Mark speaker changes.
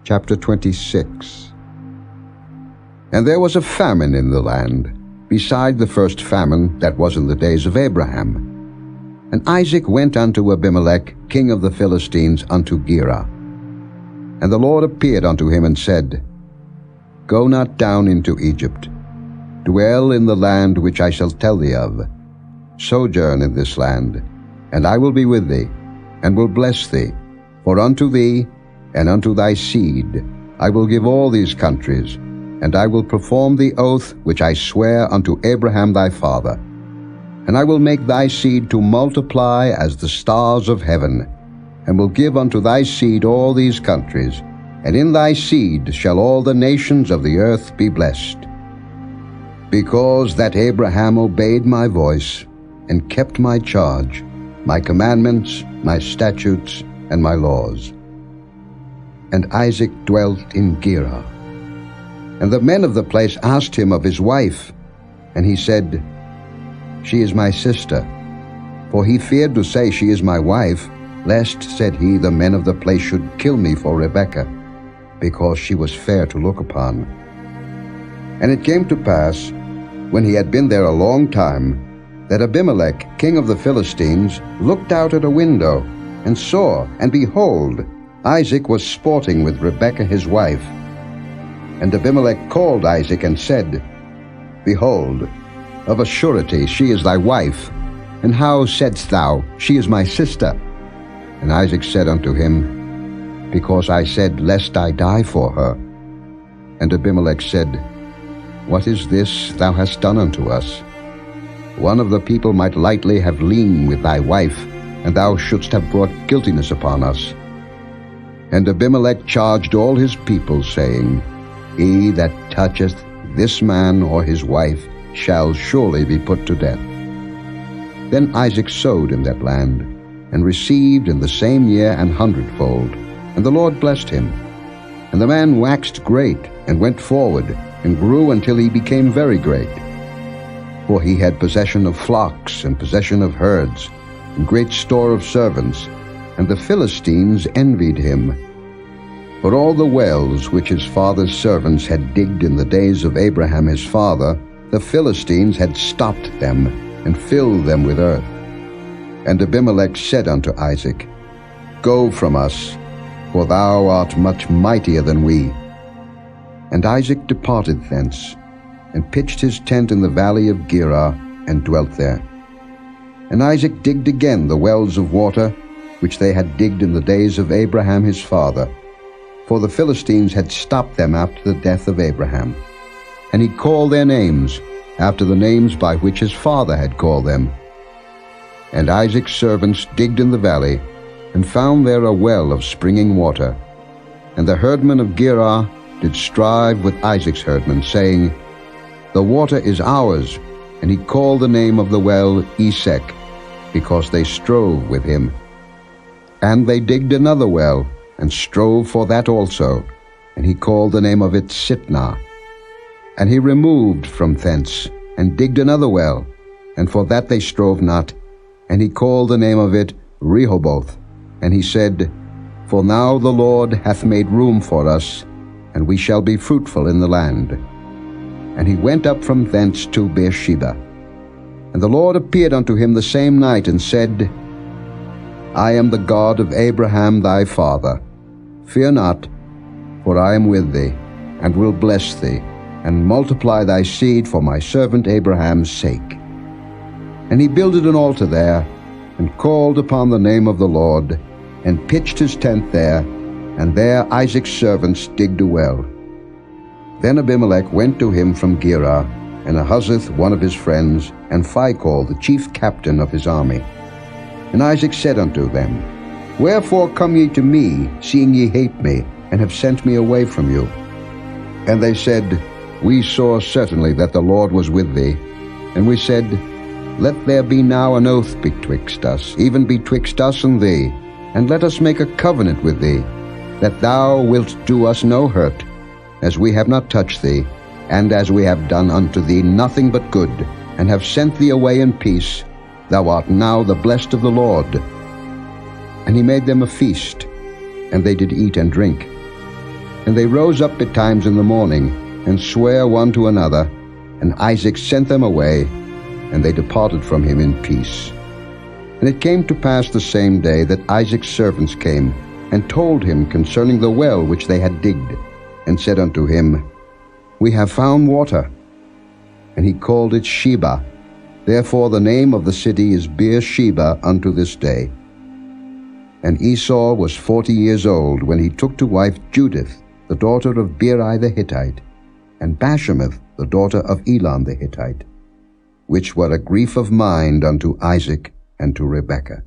Speaker 1: Chapter 26. And there was a famine in the land, beside the first famine that was in the days of Abraham. And Isaac went unto Abimelech, king of the Philistines, unto Gerar. And the Lord appeared unto him and said, Go not down into Egypt. Dwell in the land which I shall tell thee of. Sojourn in this land, and I will be with thee, and will bless thee. For unto thee and unto thy seed I will give all these countries, and I will perform the oath which I swear unto Abraham thy father. And I will make thy seed to multiply as the stars of heaven, and will give unto thy seed all these countries, and in thy seed shall all the nations of the earth be blessed. Because that Abraham obeyed my voice, and kept my charge, my commandments, my statutes, and my laws. And Isaac dwelt in Gerar. And the men of the place asked him of his wife, and he said, She is my sister. For he feared to say, She is my wife, lest, said he, the men of the place should kill me for Rebekah, because she was fair to look upon. And it came to pass, when he had been there a long time, that Abimelech, king of the Philistines, looked out at a window, and saw, and behold, Isaac was sporting with Rebekah his wife. And Abimelech called Isaac and said, Behold, of a surety she is thy wife. And how saidst thou, She is my sister? And Isaac said unto him, Because I said, Lest I die for her. And Abimelech said, What is this thou hast done unto us? One of the people might lightly have leaned with thy wife, and thou shouldst have brought guiltiness upon us. And Abimelech charged all his people, saying, He that toucheth this man or his wife shall surely be put to death. Then Isaac sowed in that land, and received in the same year 100-fold. And the Lord blessed him. And the man waxed great, and went forward, and grew until he became very great. For he had possession of flocks, and possession of herds, and great store of servants, and the Philistines envied him. For all the wells which his father's servants had digged in the days of Abraham his father, the Philistines had stopped them, and filled them with earth. And Abimelech said unto Isaac, Go from us, for thou art much mightier than we. And Isaac departed thence, and pitched his tent in the valley of Gerar, and dwelt there. And Isaac digged again the wells of water, which they had digged in the days of Abraham his father, for the Philistines had stopped them after the death of Abraham. And he called their names, after the names by which his father had called them. And Isaac's servants digged in the valley, and found there a well of springing water. And the herdmen of Gerar did strive with Isaac's herdmen, saying, The water is ours. And he called the name of the well Esek, because they strove with him. And they digged another well, and strove for that also, and he called the name of it Sitnah. And he removed from thence, and digged another well, and for that they strove not, and he called the name of it Rehoboth. And he said, For now the Lord hath made room for us, and we shall be fruitful in the land. And he went up from thence to Beersheba. And the Lord appeared unto him the same night, and said, I am the God of Abraham thy father. Fear not, for I am with thee, and will bless thee, and multiply thy seed for my servant Abraham's sake. And he builded an altar there, and called upon the name of the Lord, and pitched his tent there, and there Isaac's servants digged a well. Then Abimelech went to him from Gerar, and Ahuzzath one of his friends, and Phicol the chief captain of his army. And Isaac said unto them, Wherefore come ye to me, seeing ye hate me, and have sent me away from you? And they said, We saw certainly that the Lord was with thee. And we said, Let there be now an oath betwixt us, even betwixt us and thee, and let us make a covenant with thee, that thou wilt do us no hurt, as we have not touched thee, and as we have done unto thee nothing but good, and have sent thee away in peace. Thou art now the blessed of the Lord. And he made them a feast, and they did eat and drink. And they rose up betimes in the morning, and sware one to another, and Isaac sent them away, and they departed from him in peace. And it came to pass the same day that Isaac's servants came, and told him concerning the well which they had digged, and said unto him, We have found water. And he called it Sheba. Therefore the name of the city is Beersheba unto this day. And Esau was 40 years old when he took to wife Judith, the daughter of Beeri the Hittite, and Bashemath, the daughter of Elon the Hittite, which were a grief of mind unto Isaac and to Rebekah.